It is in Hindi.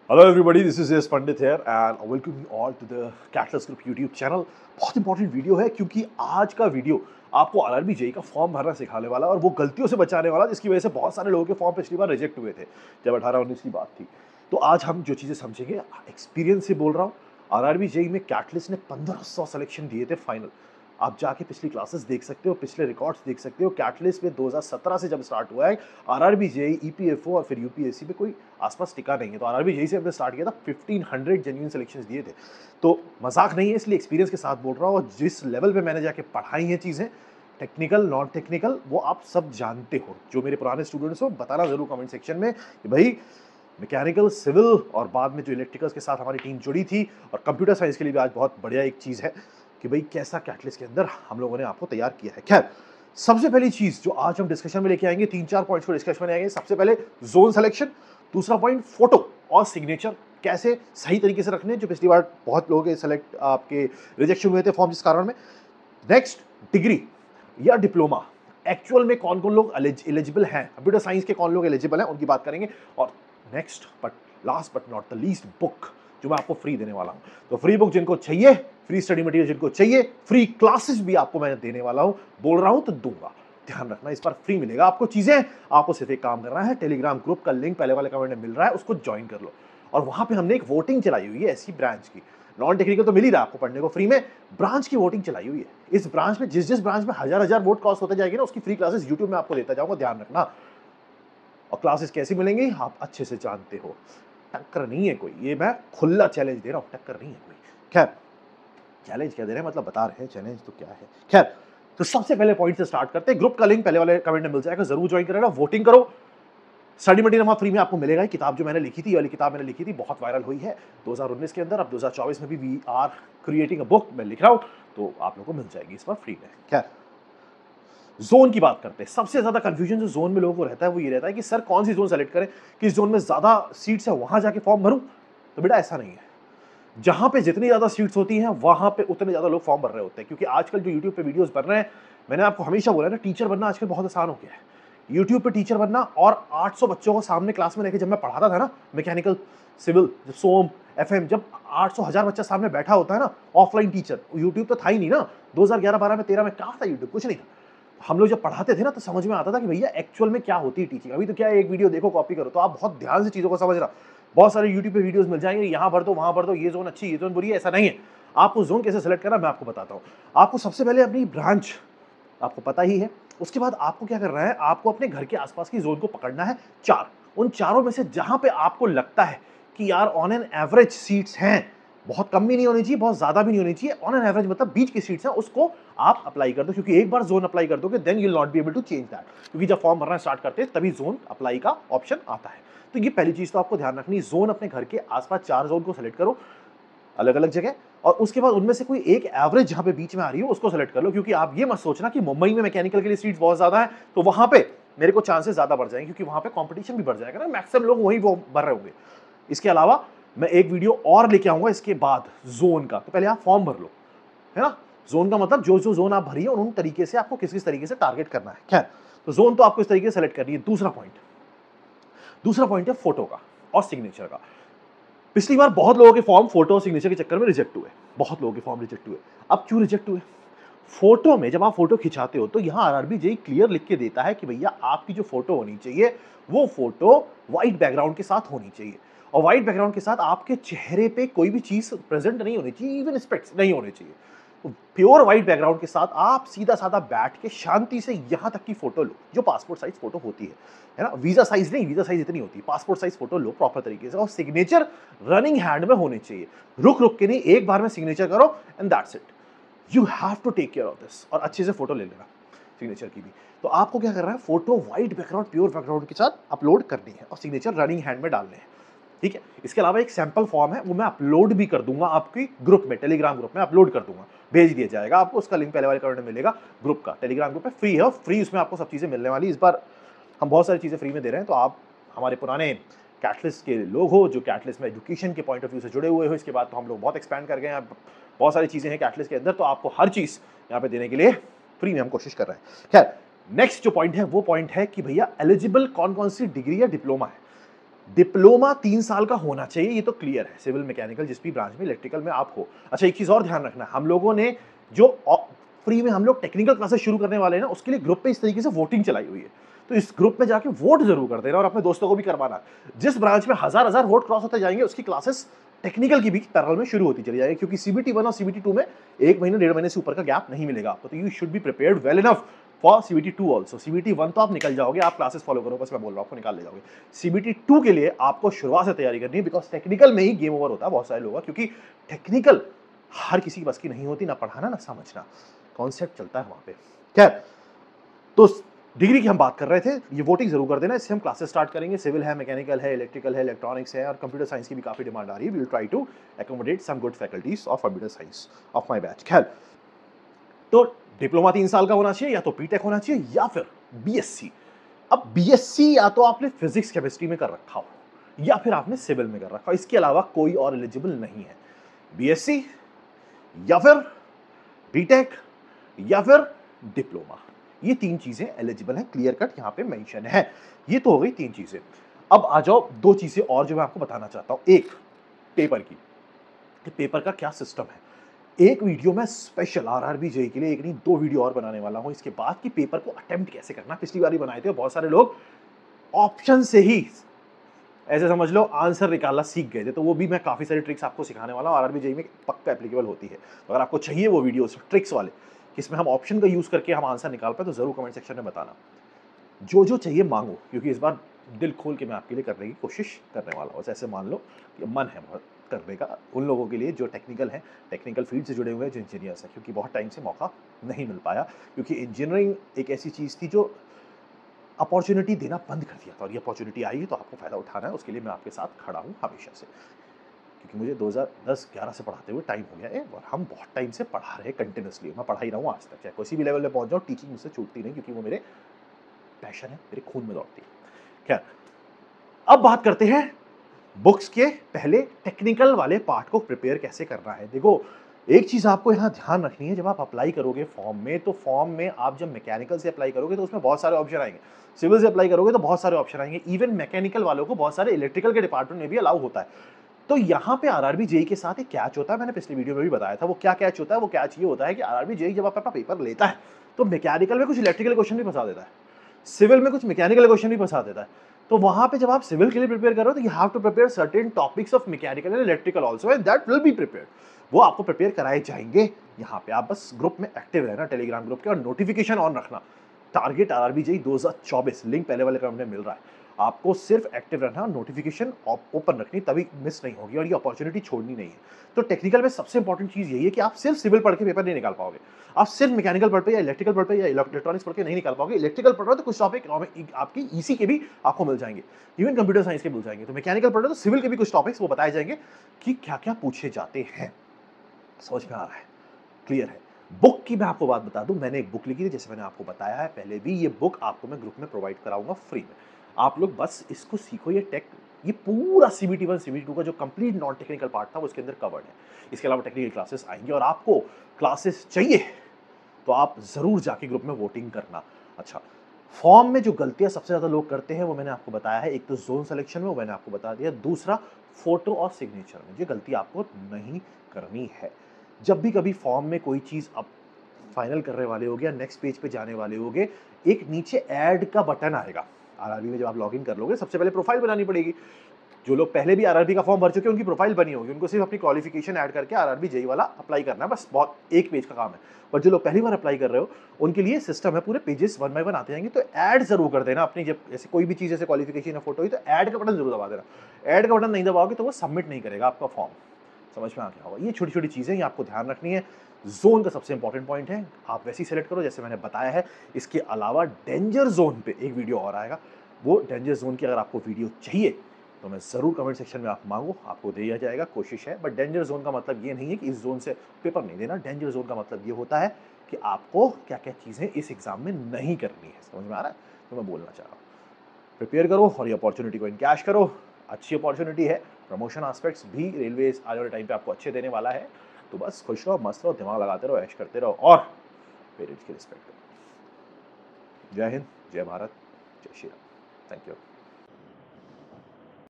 Hello everybody, this is S Pandit here and I welcome you all to the Catalyst Group YouTube channel। बहुत इंपॉर्टेंट वीडियो है क्योंकि आज का वीडियो आपको आरआरबी जेईई का फॉर्म भरना सिखाने वाला है और वो गलतियों से बचाने वाला, जिसकी वजह से बहुत सारे लोगों के फॉर्म पिछली बार रिजेक्ट हुए थे जब 18-19 की बात थी। तो आज हम जो चीज़ें समझेंगे, एक्सपीरियंस से बोल रहा हूँ। आरआरबी जेईई में कैटलिस्ट ने 1500 सिलेक्शन दिए थे फाइनल। आप जाके पिछली क्लासेस देख सकते हो, पिछले रिकॉर्ड्स देख सकते हो। कैटलिस्ट में 2017 से जब स्टार्ट हुआ है, आरआरबी जेईई, ईपीएफओ और फिर यूपीएससी में कोई आसपास टिका नहीं है। तो आरआरबी जेईई से हमने स्टार्ट किया था, 1500 जेन्युइन सिलेक्शंस दिए थे। तो मजाक नहीं है, इसलिए एक्सपीरियंस के साथ बोल रहा हूँ। और जिस लेवल पे मैंने जाके पढ़ाई हैं चीज़ें, टेक्निकल नॉन टेक्निकल, वो आप सब जानते हो। जो मेरे पुराने स्टूडेंट्स हो, बताना जरूर कमेंट सेक्शन में कि भाई मैकेनिकल, सिविल और बाद में जो इलेक्ट्रिकल्स के साथ हमारी टीम जुड़ी थी, और कंप्यूटर साइंस के लिए भी आज बहुत बढ़िया एक चीज़ है कि भाई कैसा कैटलिस्ट के अंदर हम लोगों ने आपको तैयार किया है। खैर, सबसे पहली चीज जो आज हम डिस्कशन में लेके आएंगे, 3-4 पॉइंट्स को डिस्कशन में आएंगे। सबसे पहले जोन सिलेक्शन, दूसरा पॉइंट फोटो और सिग्नेचर कैसे सही तरीके से रखने, जो पिछली बार बहुत लोगों के सेलेक्ट आपके रिजेक्शन हुए थे फॉर्म जिस कारण में। नेक्स्ट, डिग्री या डिप्लोमा, एक्चुअल में कौन कौन लोग एलिजिबल हैं, कंप्यूटर साइंस के कौन लोग एलिजिबल हैं, उनकी बात करेंगे। और next but last but not the least, book जो मैं आपको फ्री देने वाला हूं। तो फ्री बुक जिनको चाहिए, फ्री स्टडी मटेरियल जिनको चाहिए, फ्री क्लासेस भी आपको मैं देने वाला हूं। बोल रहा हूं तो दूंगा, ध्यान रखना, इस बार फ्री मिलेगा आपको चीजें। आपको सिर्फ एक काम करना है, टेलीग्राम ग्रुप का लिंक पहले वाले कमेंट में मिल रहा है, उसको ज्वाइन कर लो। और वहां पे हमने एक वोटिंग चलाई हुई है ऐसी ब्रांच की। नॉन टेक्निकल तो मिल ही रहा है आपको पढ़ने को फ्री में, ब्रांच की वोटिंग चलाई हुई है। इस ब्रांच में जिस ब्रांच में हजार वोट क्रॉस होते जाएंगे ना, उसकी फ्री क्लासेस यूट्यूब में आपको देता जाऊंगा, ध्यान रखना। और क्लासेस कैसी मिलेंगी आप अच्छे से जानते हो। टक्कर नहीं है कोई, ये मैं खुला चैलेंज दे रहा हूं, टक्कर नहीं है कोई। खैर, चैलेंज क्या दे रहे हैं, मतलब बता रहे हैं चैलेंज तो क्या है। खैर, तो सबसे पहले पॉइंट से स्टार्ट करते हैं। ग्रुप का लिंक पहले वाले कमेंट में मिल जाएगा, जरूर ज्वाइन करेगा, वोटिंग करो। स्टडी मटेरियल वहां फ्री में आपको मिलेगा। किताब जो मैंने लिखी थी, वाली किताब मैंने लिखी थी, बहुत वायरल हुई है 2019 के अंदर। अब 2024 में भी we are creating a book मैं लिख रहा हूं, तो आप लोगों को मिल जाएगी इस बार फ्री में। खैर, जोन की बात करते हैं। सबसे ज्यादा कंफ्यूजन जो जोन में लोगों को रहता है वो ये रहता है कि सर कौन सी जोन सेलेक्ट करें, किस जोन में ज्यादा सीट्स है वहां जाके फॉर्म भरूं। तो बेटा ऐसा नहीं है, जहां पे जितनी ज्यादा सीट्स होती हैं वहां पे उतने ज्यादा लोग फॉर्म भर रहे होते हैं। क्योंकि आजकल जो यूट्यूब पे वीडियोस बन रहे हैं, मैंने आपको हमेशा बोला ना, टीचर बनना आजकल बहुत आसान हो गया है। यूट्यूब पे टीचर बनना, और 800 बच्चों को सामने क्लास में लेके जब मैं पढ़ाता था ना, मैकेनिकल, सिविल, सोम, एफएम, जब 800 1000 बच्चा सामने बैठा होता है ना, ऑफलाइन टीचर, यूट्यूब तो था ही नहीं ना। 2011-12 में 13 में कहाँ था यूट्यूब, कुछ नहीं था। हम लोग जब पढ़ाते थे ना, तो समझ में आता था कि भैया एक्चुअल में क्या होती है टीचिंग। अभी तो क्या है, एक वीडियो देखो, कॉपी करो। तो आप बहुत ध्यान से चीजों को समझना। बहुत सारे यूट्यूब पे वीडियोस मिल जाएंगे, यहाँ भर दो, वहां भर दो, ये जोन अच्छी, ये जोन बुरी है, ऐसा नहीं है। आपको जोन कैसे सेलेक्ट करना मैं आपको बताता हूँ। आपको सबसे पहले अपनी ब्रांच आपको पता ही है। उसके बाद आपको क्या करना है, आपको अपने घर के आसपास की जोन को पकड़ना है 4। उन चारों में से जहां पे आपको लगता है कि यार ऑन एन एवरेज सीट्स हैं, बहुत कम भी नहीं होनी चाहिए, बहुत ज्यादा भी नहीं होनी चाहिए, ऑन एन एवरेज मतलब बीच की सीट्स हैं, उसको आप अप्लाई कर दो। क्योंकि एक बार जोन अप्लाई कर दोगे, then you will not be able to change that. क्योंकि जब फॉर्म भरना स्टार्ट करते हैं तभी जोन अप्लाई का ऑप्शन आता है। तो ये पहली चीज तो आपको ध्यान रखनी, जोन अपने घर के आसपास 4 जोन को सेलेक्ट करो अलग अलग जगह। और उसके बाद उनमें से कोई एक एवरेज जहां पे बीच में आ रही हो उसको सेलेक्ट कर लो। क्योंकि आप ये मत सोचना कि मुंबई में मैकेनिकल के लिए सीट्स बहुत ज्यादा है तो वहां पे मेरे को चांसेस ज्यादा बढ़ जाएंगे, क्योंकि वहां पे कंपटीशन भी बढ़ जाएगा ना, मैक्सिमम लोग वही वो भर रहे होंगे। इसके अलावा मैं एक वीडियो और लेके आऊंगा इसके बाद जोन का, तो पहले आप फॉर्म भर लो, है ना। जोन का मतलब जो जो जोन आप भरी है उन तरीके से आपको किस किस तरीके से टारगेट करना है। खैर, तो जोन तो आपको इस तरीके से सेलेक्ट करनी है। दूसरा पॉइंट है फोटो का और सिग्नेचर का। पिछली बार बहुत लोगों के फॉर्म फोटो और सिग्नेचर के चक्कर में रिजेक्ट हुए, बहुत लोगों के फॉर्म रिजेक्ट हुए। अब क्यों रिजेक्ट हुए? फोटो में जब आप फोटो खिंचाते हो तो यहां आरआरबी जेईई क्लियर लिख के देता है कि भैया आपकी जो फोटो होनी चाहिए वो फोटो व्हाइट बैकग्राउंड के साथ होनी चाहिए। और व्हाइट बैकग्राउंड के साथ आपके चेहरे पे कोई भी चीज प्रेजेंट नहीं होनी चाहिए, इवन स्पेक्ट्स नहीं होने चाहिए। तो प्योर व्हाइट बैकग्राउंड के साथ आप सीधा साधा बैठ के शांति से यहां तक की फोटो लो, जो पासपोर्ट साइज फोटो होती है ना। वीजा साइज नहीं, वीजा साइज इतनी होती है, पासपोर्ट साइज फोटो लो प्रॉपर तरीके से। और सिग्नेचर रनिंग हैंड में होने चाहिए, रुक रुक के नहीं, एक बार में सिग्नेचर करो and that's it. You have to take care of this. और अच्छे से फोटो ले लेना सिग्नेचर की भी। तो आपको क्या करना है, photo white background pure background के साथ अपलोड करनी है और सिग्नेचर रनिंग हैंड में डालने हैं, ठीक है। इसके अलावा एक सैंपल फॉर्म है, वो मैं अपलोड भी कर दूंगा आपकी ग्रुप में, टेलीग्राम ग्रुप में अपलोड कर दूंगा, भेज दिया जाएगा आपको। उसका लिंक पहले वाले कमेंट में मिलेगा। ग्रुप का टेलीग्राम ग्रुप है, फ्री है, फ्री उसमें आपको सब चीजें मिलने वाली। इस बार हम बहुत सारी चीजें फ्री में दे रहे हैं, तो आप हमारे पुराने कैटलिस्ट के लोग हो, जो कैटलिस्ट में एजुकेशन के पॉइंट ऑफ व्यू से जुड़े हुए हो। इसके बाद तो हम लोग बहुत एक्सपैंड कर गए हैं, बहुत सारी चीजें हैं कैटलिस्ट के अंदर, तो आपको हर चीज यहाँ पे देने के लिए फ्री में हम कोशिश कर रहे हैं। खैर, नेक्स्ट जो पॉइंट है वो पॉइंट है कि भैया एलिजिबल कौन कौन सी डिग्री या डिप्लोमा है। डिप्लोमा 3 साल का होना चाहिए, ये तो क्लियर है। सिविल, मैकेनिकल, जिस भी ब्रांच में, इलेक्ट्रिकल में आप हो। अच्छा, एक चीज़ और ध्यान रखना, हम लोगों ने जो फ्री में हम लोग टेक्निकल क्लासेस शुरू करने वाले हैं ना, उसके लिए ग्रुप पे इस तरीके से वोटिंग चलाई हुई है। तो इस ग्रुप में जाके वोट ज़रूर कर देना और अपने दोस्तों को भी करवाना। जिस ब्रांच में हज़ार-हज़ार वोट क्रॉस होते जाएँगे, उसकी क्लासेस टेक्निकल की भी पैरेलल में शुरू होती चली जाएगी, क्योंकि सीबीटी 1 और सीबीटी 2 में 1 महीने, 1.5 महीने से ऊपर का गैप नहीं मिलेगा आपको। तो you should be prepared well enough for CBT 2 also. CBT 1 तो आप निकल जाओगे, आप क्लासेस फॉलो करो, बस मैं बोल रहा हूँ, आपको निकाल ले जाओगे। सीबीटी 2 के लिए आपको शुरुआत से तैयारी करनी है, बिकॉज़ टेक्निकल में ही गेम ओवर होता है बहुत सारे लोगों का, क्योंकि टेक्निकल हर किसी की बस की नहीं होती, ना पढ़ाना ना समझना, कॉन्सेप्ट चलता है वहाँ पे। खैर, तो डिग्री की हम बात कर रहे थे, ये वोटिंग ज़रूर कर देना, इससे हम क्लासेस स्टार्ट करेंगे। सिविल है, मैकेनिकल है, इलेक्ट्रिकल है, इलेक्ट्रॉनिक्स है और कंप्यूटर साइंस की भी काफ़ी डिमांड आ रही है। We will try to accommodate some good faculties of computer science of my batch. खैर, तो डिप्लोमा 3 साल का होना चाहिए, या तो बीटेक होना चाहिए, या फिर बीएससी। अब बीएससी या तो आपने फिजिक्स केमिस्ट्री में कर रखा हो, या फिर आपने सिविल में कर रखा हो, इसके अलावा कोई और एलिजिबल नहीं है। बीएससी, या फिर बीटेक, या फिर डिप्लोमा, ये 3 चीजें एलिजिबल हैं, क्लियर कट यहां पे मेंशन है। ये तो हो गई 3 चीजें। अब आ जाओ 2 चीजें और जो मैं आपको बताना चाहता हूं। एक, पेपर की, कि पेपर का क्या सिस्टम है। एक वीडियो मैं स्पेशल आरआरबी जेईई के लिए, एक नहीं 2 वीडियो और बनाने वाला हूं इसके बाद, कि पेपर को अटेम्प्ट कैसे करना। पिछली बार ही बनाए थे और बहुत सारे लोग ऑप्शन से ही, ऐसे समझ लो, आंसर निकालना सीख गए थे। तो वो भी मैं काफी सारी ट्रिक्स आपको सिखाने वाला हूं, आरआरबी जेईई में पक्का एप्लीकेबल होती है। तो अगर आपको चाहिए वो वीडियोस ट्रिक्स वाले, जिसमें हम ऑप्शन का यूज करके हम आंसर निकाल पाए, तो जरूर कमेंट सेक्शन में बताना। जो जो चाहिए मांगो, क्योंकि इस बार दिल खोल के मैं आपके लिए करने की कोशिश करने वाला हूँ। ऐसे मान लो कि मन है बहुत करने का उन लोगों के लिए जो टेक्निकल हैं, टेक्निकल फील्ड से जुड़े हुए हैं, जो इंजीनियर्स हैं, क्योंकि बहुत टाइम से मौका नहीं मिल पाया, क्योंकि इंजीनियरिंग एक ऐसी चीज़ थी जो अपॉर्चुनिटी देना बंद कर दिया था, और ये अपॉर्चुनिटी आई है तो आपको फ़ायदा उठाना है। उसके लिए मैं आपके साथ खड़ा हूँ हमेशा से, क्योंकि मुझे 2010-11 से पढ़ाते हुए टाइम हो गया है, और हम बहुत टाइम से पढ़ा रहे हैं कंटिन्यूसली। मैं पढ़ा ही रहा हूँ आज तक, चाहे किसी भी लेवल पे पहुँच जाऊँ, टीचिंग मुझसे छूटती नहीं, क्योंकि वो मेरे पैशन है, मेरे खून में दौड़ती है। खैर, अब बात करते हैं बुक्स के पहले टेक्निकल वाले पार्ट को प्रिपेयर कैसे करना है। देखो, एक चीज़ आपको यहाँ ध्यान रखनी है, जब आप अप्लाई करोगे फॉर्म में, तो फॉर्म में आप जब मैकेनिकल से अप्लाई करोगे तो उसमें बहुत सारे ऑप्शन आएंगे, सिविल से अप्लाई करोगे तो बहुत सारे ऑप्शन आएंगे, इवन मैकेनिकल वालों को बहुत सारे इलेक्ट्रिकल के डिपार्टमेंट में भी अलाउ होता है। तो यहाँ पे आरआरबी जेईई के साथ एक कैच होता है, मैंने पिछली वीडियो में भी बताया था। वो क्या कैच होता है? वो कैच ये होता है कि आरआरबी जेईई जब अपना पेपर लेता है, तो मैकेनिकल में कुछ इलेक्ट्रिकल क्वेश्चन भी फंसा देता है, सिविल में कुछ मैकेनिकल क्वेश्चन भी फंसा देता है। तो वहां पे जब आप सिविल के लिए प्रिपेयर कर रहे हो, तो you have to prepare certain topics of mechanical and electrical also, and that will be prepared. वो आपको प्रिपेयर कराए जाएंगे। यहाँ पे आप बस ग्रुप में एक्टिव रहना, टेलीग्राम ग्रुप के, और नोटिफिकेशन ऑन रखना। टारगेट आरआरबी जेईई 2024, लिंक पहले वाले क्रम में मिल रहा है। आपको सिर्फ एक्टिव रहना, नोटिफिकेशन ओपन रखनी, तभी मिस नहीं होगी, और ये अपॉर्चुनिटी छोड़नी नहीं है। तो टेक्निकल में सबसे इंपॉर्टेंट चीज यही है कि आप सिर्फ सिविल पढ़ के पेपर नहीं निकाल पाओगे, आप सिर्फ मैकेनिकल पढ़ पे या इलेक्ट्रिकल पढ़ पे या इलेक्ट्रॉनिक्स पढ़ के नहीं निकाल पाओगे। इलेक्ट्रिकल पढ़ रहे हो तो कुछ टॉपिक आपकी ईसी के भी आपको मिल जाएंगे, इवन कंप्यूटर साइंस के मिल जाएंगे। तो मैकेनिकल पढ़ रहे हो तो सिविल के भी कुछ टॉपिक्स वो बताए जाएंगे कि क्या क्या पूछे जाते हैं। समझ में आ रहा है? क्लियर है? बुक की मैं आपको बात बता दूं, मैंने एक बुक लिखी थी, जैसे मैंने आपको बताया है पहले भी, ये बुक आपको मैं ग्रुप में प्रोवाइड कराऊंगा फ्री में। आप लोग बस इसको सीखो। ये पूरा सीबीटी 1 सीबीटी 2 का जो कंप्लीट नॉन टेक्निकल पार्ट था वो इसके अंदर कवर्ड है। इसके अलावा टेक्निकल क्लासेस आएंगे, और आपको क्लासेस चाहिए तो आप जरूर जाके ग्रुप में वोटिंग करना। अच्छा, फॉर्म में जो गलतियां सबसे ज्यादा लोग करते हैं वो मैंने आपको बताया है। एक तो जोन सिलेक्शन में, वो मैंने आपको बता दिया। दूसरा, फोटो और सिग्नेचर में, ये गलती आपको नहीं करनी है। जब भी कभी फॉर्म में कोई चीज आप फाइनल करने वाले होगे या नेक्स्ट पेज पे जाने वाले होगे, एक नीचे ऐड का बटन आएगा। आरआरबी में जब आप लॉगिन कर लोगे, सबसे पहले प्रोफाइल बनानी पड़ेगी। जो लोग पहले भी आरआरबी का फॉर्म भर चुके हैं, उनकी प्रोफाइल बनी होगी, उनको सिर्फ अपनी क्वालिफिकेशन ऐड करके आरआरबी जेईई वाला अप्लाई करना है, बस बहुत एक पेज का काम है। पर जो लोग पहली बार अप्लाई कर रहे हो, उनके लिए सिस्टम है, पूरे पेजेस 1 बाय 1 आते जाएंगे। तो ऐड जरूर कर देना अपनी, जब ऐसे कोई भी चीज, जैसे क्वालिफिकेशन या फोटो हुई, तो ऐड का बटन जरूर दबा देना। ऐड का बटन नहीं दबाओगे तो वो सबमिट नहीं करेगा आपका फॉर्म। समझ में आ गया होगा? ये छोटी छोटी चीजें ये आपको ध्यान रखनी है। जोन का सबसे इंपॉर्टेंट पॉइंट है, आप वैसे ही सेलेक्ट करो जैसे मैंने बताया है। इसके अलावा डेंजर जोन पे एक वीडियो और आएगा। वो डेंजर जोन की अगर आपको वीडियो चाहिए तो मैं ज़रूर कमेंट सेक्शन में आप मांगो, आपको दिया जाएगा, कोशिश है। बट डेंजर जोन का मतलब ये नहीं है कि इस जोन से पेपर नहीं देना। डेंजर जोन का मतलब ये होता है कि आपको क्या क्या चीज़ें इस एग्जाम में नहीं करनी है। समझ में आ रहा है? तो मैं बोलना चाह रहा हूँ, प्रिपेयर करो और ये अपॉर्चुनिटी को इनकैश करो। अच्छी अपॉर्चुनिटी है, प्रमोशन एस्पेक्ट्स भी रेलवे आने वाले टाइम पे आपको अच्छे देने वाला है। तो बस खुश रहो, मस्त रहो, दिमाग लगाते रहो, ऐश करते रहो, और पेरेंट्स की रिस्पेक्ट करो। जय हिंद, जय भारत, जय श्री राम। Thank you.